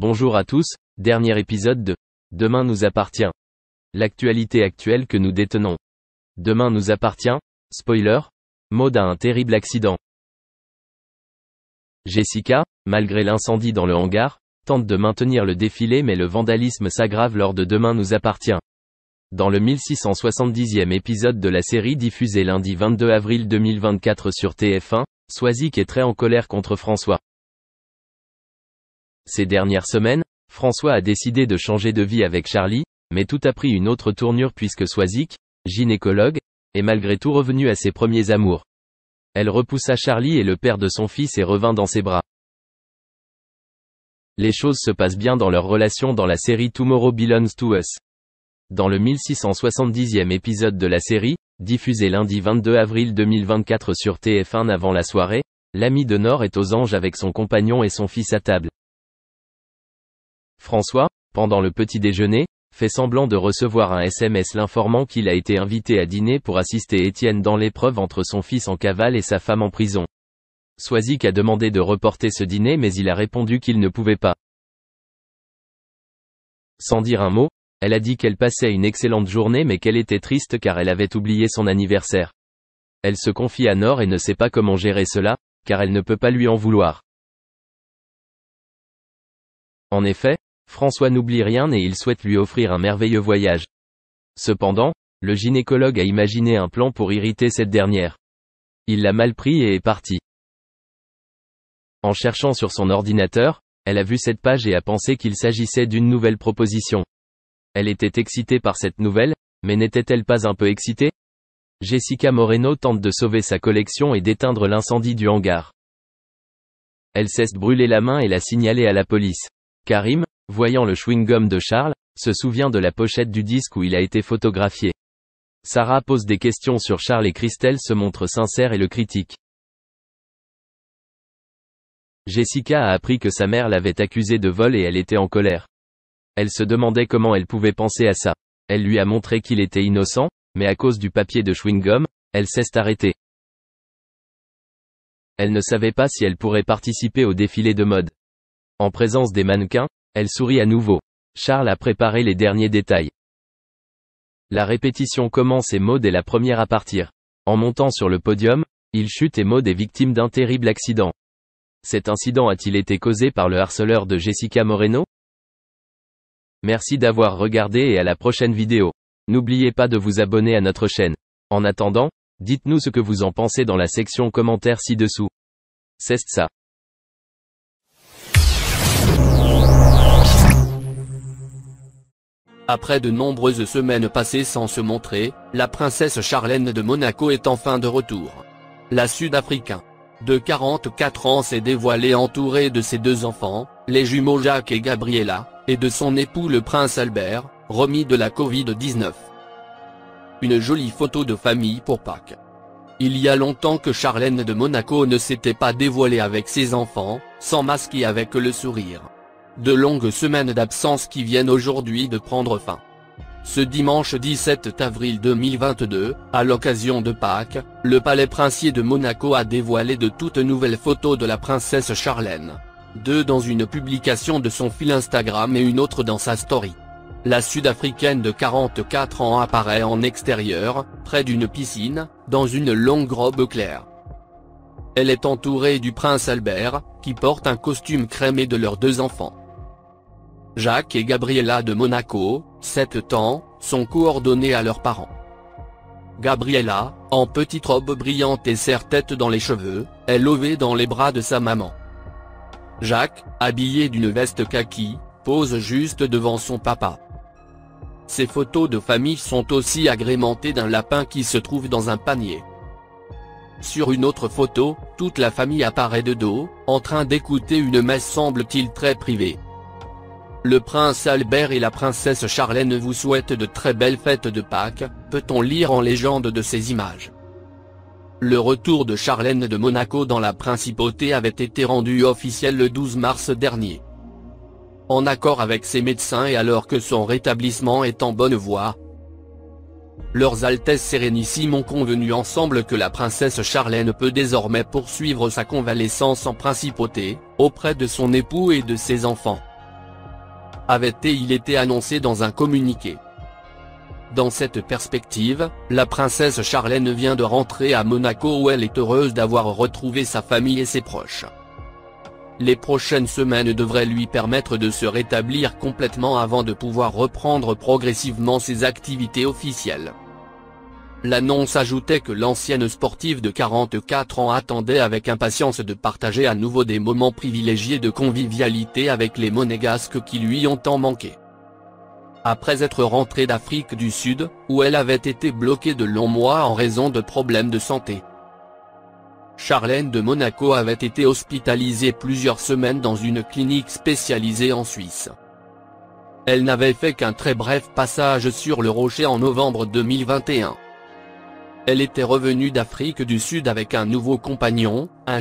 Bonjour à tous, dernier épisode de Demain nous appartient. L'actualité actuelle que nous détenons. Demain nous appartient, spoiler, Maud a un terrible accident. Jessica, malgré l'incendie dans le hangar, tente de maintenir le défilé mais le vandalisme s'aggrave lors de Demain nous appartient. Dans le 1670e épisode de la série diffusé lundi 22 avril 2024 sur TF1, Swazik est très en colère contre François. Ces dernières semaines, François a décidé de changer de vie avec Charlie, mais tout a pris une autre tournure puisque Swazik, gynécologue, est malgré tout revenu à ses premiers amours. Elle repoussa Charlie et le père de son fils et revint dans ses bras. Les choses se passent bien dans leur relation dans la série Tomorrow Belongs to Us. Dans le 1670e épisode de la série, diffusé lundi 22 avril 2024 sur TF1 avant la soirée, l'ami de Nord est aux anges avec son compagnon et son fils à table. François, pendant le petit déjeuner, fait semblant de recevoir un SMS l'informant qu'il a été invité à dîner pour assister Étienne dans l'épreuve entre son fils en cavale et sa femme en prison. Swazik a demandé de reporter ce dîner mais il a répondu qu'il ne pouvait pas. Sans dire un mot, elle a dit qu'elle passait une excellente journée mais qu'elle était triste car elle avait oublié son anniversaire. Elle se confie à Nord et ne sait pas comment gérer cela, car elle ne peut pas lui en vouloir. En effet, François n'oublie rien et il souhaite lui offrir un merveilleux voyage. Cependant, le gynécologue a imaginé un plan pour irriter cette dernière. Il l'a mal pris et est parti. En cherchant sur son ordinateur, elle a vu cette page et a pensé qu'il s'agissait d'une nouvelle proposition. Elle était excitée par cette nouvelle, mais n'était-elle pas un peu excitée? Jessica Moreno tente de sauver sa collection et d'éteindre l'incendie du hangar. Elle cesse de brûler la main et l'a signalé à la police. Karim, voyant le chewing-gum de Charles, se souvient de la pochette du disque où il a été photographié. Sarah pose des questions sur Charles et Christelle se montre sincère et le critique. Jessica a appris que sa mère l'avait accusée de vol et elle était en colère. Elle se demandait comment elle pouvait penser à ça. Elle lui a montré qu'il était innocent, mais à cause du papier de chewing-gum, elle s'est arrêtée. Elle ne savait pas si elle pourrait participer au défilé de mode. En présence des mannequins, elle sourit à nouveau. Charles a préparé les derniers détails. La répétition commence et Maud est la première à partir. En montant sur le podium, il chute et Maud est victime d'un terrible accident. Cet incident a-t-il été causé par le harceleur de Jessica Moreno? Merci d'avoir regardé et à la prochaine vidéo. N'oubliez pas de vous abonner à notre chaîne. En attendant, dites-nous ce que vous en pensez dans la section commentaires ci-dessous. C'est ça. Après de nombreuses semaines passées sans se montrer, la princesse Charlène de Monaco est enfin de retour. La Sud-Africaine, de 44 ans, s'est dévoilée entourée de ses deux enfants, les jumeaux Jacques et Gabriella, et de son époux le prince Albert, remis de la Covid-19. Une jolie photo de famille pour Pâques. Il y a longtemps que Charlène de Monaco ne s'était pas dévoilée avec ses enfants, sans masque et avec le sourire. De longues semaines d'absence qui viennent aujourd'hui de prendre fin. Ce dimanche 17 avril 2022, à l'occasion de Pâques, le palais princier de Monaco a dévoilé de toutes nouvelles photos de la princesse Charlène. Deux dans une publication de son fil Instagram et une autre dans sa story. La Sud-Africaine de 44 ans apparaît en extérieur, près d'une piscine, dans une longue robe claire. Elle est entourée du prince Albert, qui porte un costume crème et de leurs deux enfants. Jacques et Gabriella de Monaco, 7 ans, sont coordonnés à leurs parents. Gabriella, en petite robe brillante et serre-tête dans les cheveux, est levée dans les bras de sa maman. Jacques, habillé d'une veste kaki, pose juste devant son papa. Ces photos de famille sont aussi agrémentées d'un lapin qui se trouve dans un panier. Sur une autre photo, toute la famille apparaît de dos, en train d'écouter une messe semble-t-il très privée. Le prince Albert et la princesse Charlène vous souhaitent de très belles fêtes de Pâques, peut-on lire en légende de ces images. Le retour de Charlène de Monaco dans la principauté avait été rendu officiel le 12 mars dernier. En accord avec ses médecins et alors que son rétablissement est en bonne voie, Leurs Altesses Sérénissimes ont convenu ensemble que la princesse Charlène peut désormais poursuivre sa convalescence en principauté, auprès de son époux et de ses enfants. avait-il été annoncé dans un communiqué. Dans cette perspective, la princesse Charlène vient de rentrer à Monaco où elle est heureuse d'avoir retrouvé sa famille et ses proches. Les prochaines semaines devraient lui permettre de se rétablir complètement avant de pouvoir reprendre progressivement ses activités officielles. L'annonce ajoutait que l'ancienne sportive de 44 ans attendait avec impatience de partager à nouveau des moments privilégiés de convivialité avec les Monégasques qui lui ont tant manqué. Après être rentrée d'Afrique du Sud, où elle avait été bloquée de longs mois en raison de problèmes de santé, Charlène de Monaco avait été hospitalisée plusieurs semaines dans une clinique spécialisée en Suisse. Elle n'avait fait qu'un très bref passage sur le Rocher en novembre 2021. Elle était revenue d'Afrique du Sud avec un nouveau compagnon, un